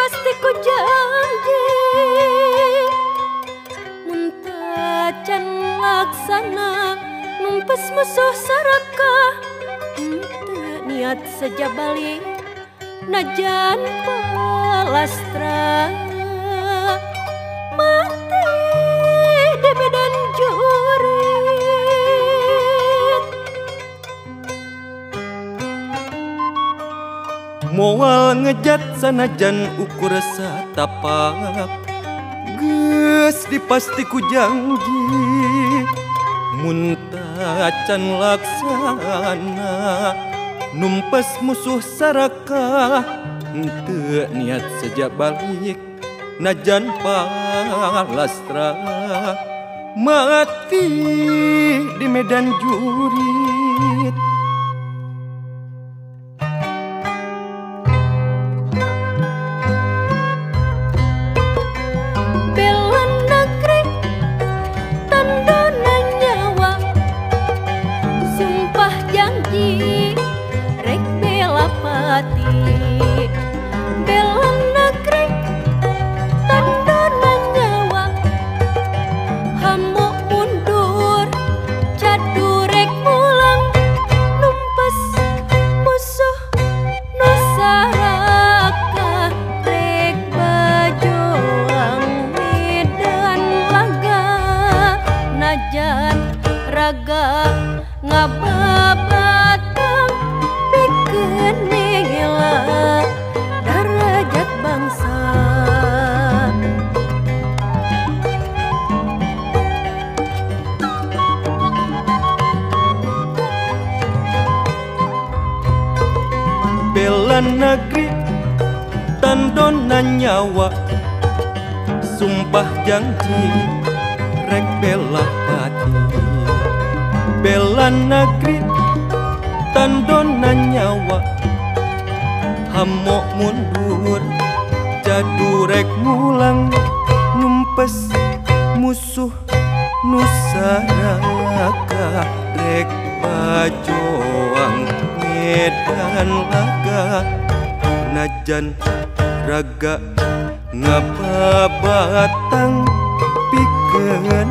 pasti ku janji mun can laksana numpes musuh saraka teu niat saja balik najan palastra mati di medan jurit. Moal ngejat sanajan ukur satapak geus dipasti ku janji mun can laksana numpes musuh saraka henteu niat saja balik najan palastra mati di medan jurit. Bela negeri tandona nyawa sumpah janji rek bela pati. Bela negeri tandona nyawa hamu mundur cadu rek mulang numpes musuh nusaraka rek bajoang medan laga najan raga ngababatang pikeun ningela darajat bangsa. Bela negeri tandona nyawa sumpah janji rek bela pati. Bela negeri tandona nyawa hamok mundur jadu rek mulang numpes musuh nusaraka rek bajoang medan laga najan raga ngababatang pikeun